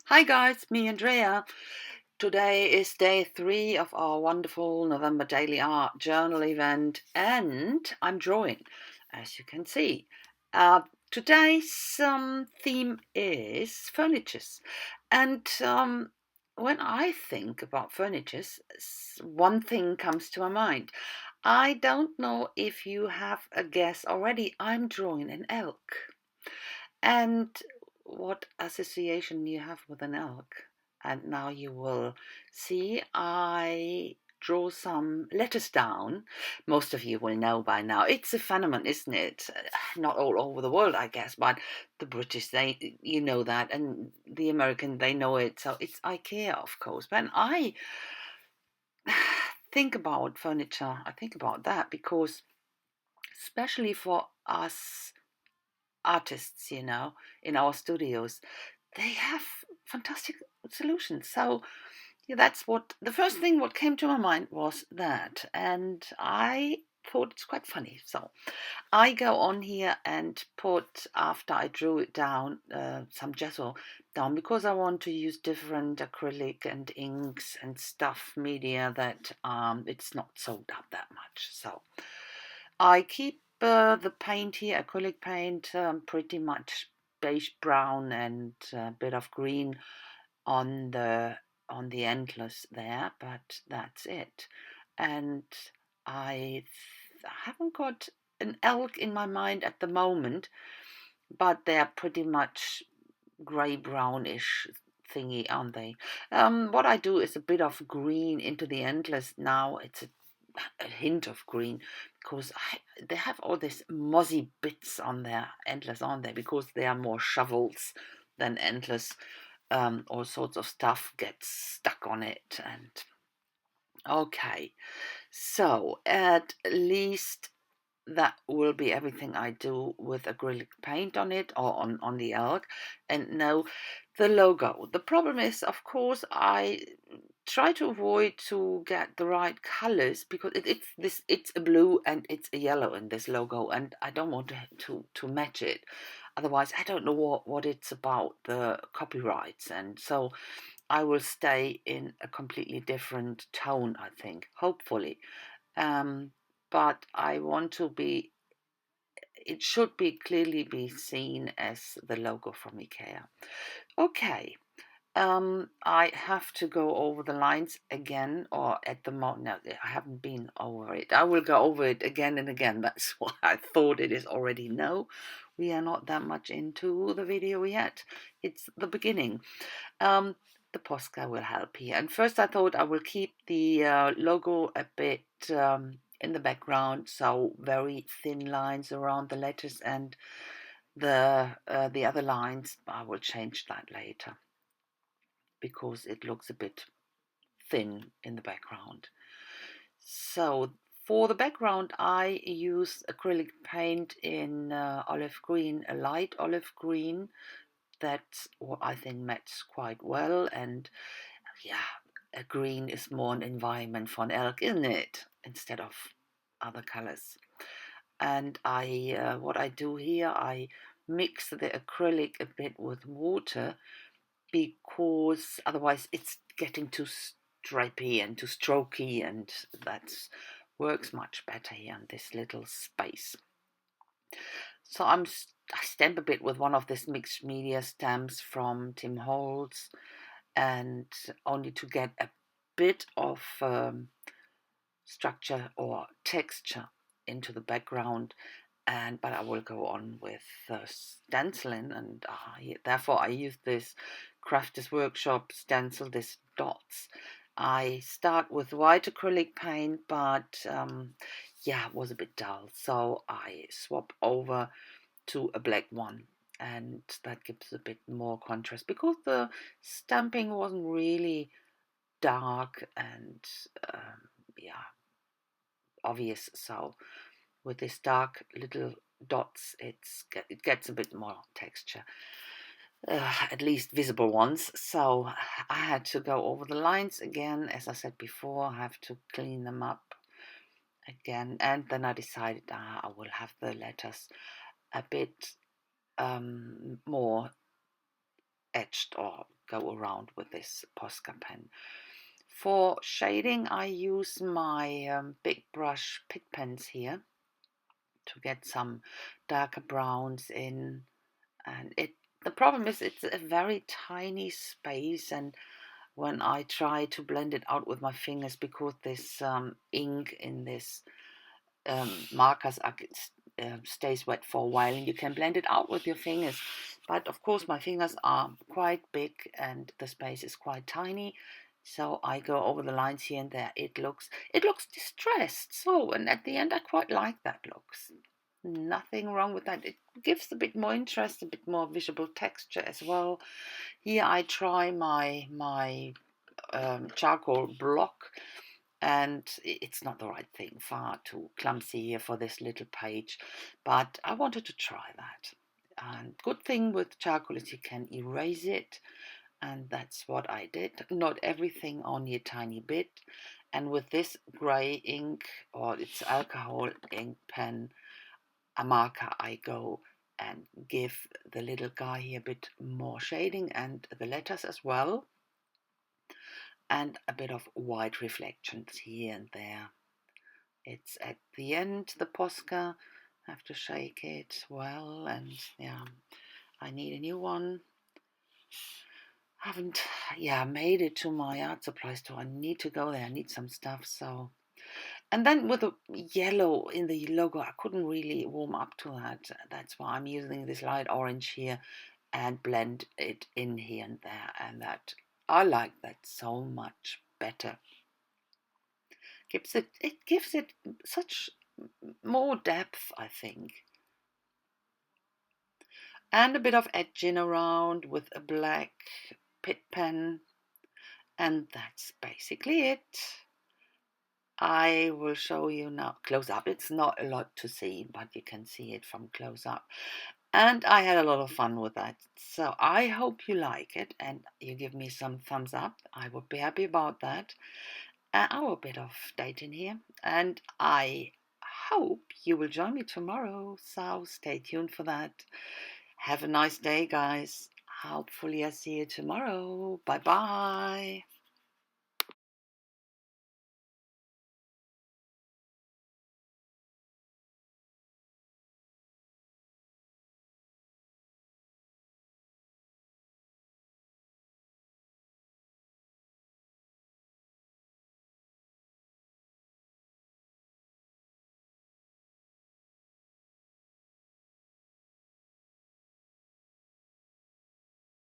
Hi guys, me Andrea. Today is day 3 of our wonderful November Daily Art Journal event, and I'm drawing, as you can see. Uh, Today's theme is furnitures, and when I think about furnitures, one thing comes to my mind. I don't know if you have a guess already. I'm drawing an elk. And what association you have with an elk. And now you will see I draw some letters down. Most of you will know by now. It's a phenomenon, isn't it? Not all over the world, I guess, but the British, they, you know that, and the American, they know it. So it's IKEA, of course. When I think about furniture, I think about that because, especially for us artists, in our studios, they have fantastic solutions. So yeah, that's what the first thing what came to my mind was that, and I thought it's quite funny. So I go on here and put, after I drew it down, some gesso down because I want to use different acrylic and inks and stuff media that it's not soaked up that much. So I keep the paint here, acrylic paint, pretty much beige brown and a bit of green on the endless there, but that's it. And I haven't got an elk in my mind at the moment, but they're pretty much grey brownish thingy, aren't they? What I do is a bit of green into the endless now. It's a hint of green because they have all these mozzy bits on their endless, aren't they? Because they are more shovels than endless. All sorts of stuff gets stuck on it. And okay, so at least that will be everything I do with acrylic paint on it or on the elk. And now the logo. The problem is, of course, I try to avoid to get the right colors because it's a blue and it's a yellow in this logo, and I don't want to match it. Otherwise, I don't know what it's about, the copyrights, and so I will stay in a completely different tone, I think, hopefully. Um, but I want to be, it should be clearly be seen as the logo from IKEA. Okay, I have to go over the lines again, or at the moment, no, I haven't been over it. I will go over it again and again. That's why I thought it is already. No, we are not that much into the video yet. It's the beginning. Um, the Posca will help here. And first I thought I will keep the logo a bit in the background, so very thin lines around the letters, and the other lines, I will change that later because it looks a bit thin in the background. So for the background, I use acrylic paint in olive green, a light olive green. That's what I think matches quite well. And yeah, a green is more an environment for an elk, isn't it? Instead of other colors. And what I do here, I mix the acrylic a bit with water because otherwise it's getting too stripy and too strokey, and that works much better here in this little space. So I stamp a bit with one of these mixed media stamps from Tim Holtz, and only to get a bit of structure or texture into the background. And but I will go on with stenciling, and therefore I use this Crafters Workshop stencil, this dots. I start with white acrylic paint, but yeah, it was a bit dull, so I swap over to a black one, and that gives a bit more contrast because the stamping wasn't really dark and yeah, obvious. So with this dark little dots, it gets a bit more texture, at least visible ones. So I had to go over the lines again. As I said before, I have to clean them up again, and then I decided I will have the letters a bit more etched or go around with this Posca pen. For shading, I use my big brush Pitt pens here to get some darker browns in. And the problem is it's a very tiny space, and when I try to blend it out with my fingers, because this ink in this markers stays wet for a while, and you can blend it out with your fingers, but of course my fingers are quite big and the space is quite tiny, so I go over the lines here and there. It looks distressed, so, and at the end I quite like that looks. Nothing wrong with that. It gives a bit more interest, a bit more visible texture as well. Here I try my charcoal block, and it's not the right thing, far too clumsy here for this little page, but I wanted to try that. And good thing with charcoal is you can erase it, and that's what I did. Not everything, only a tiny bit. And with this gray ink, or it's alcohol ink pen, a marker, I go and give the little guy here a bit more shading and the letters as well, and a bit of white reflections here and there. It's at the end, the Posca. I have to shake it well, and yeah, I need a new one. Haven't made it to my art supply store. I need to go there. I need some stuff. So, and then with the yellow in the logo, I couldn't really warm up to that. That's why I'm using this light orange here and blend it in here and there, and that I like that so much better. It gives it such more depth, I think. And a bit of edging around with a black Pitt pen, and that's basically it. I will show you now close up. It's not a lot to see, but you can see it from close up. And I had a lot of fun with that. So I hope you like it and you give me some thumbs up. I would be happy about that. Our bit of dating here. And I hope you will join me tomorrow. So stay tuned for that. Have a nice day, guys. Hopefully I see you tomorrow. Bye bye.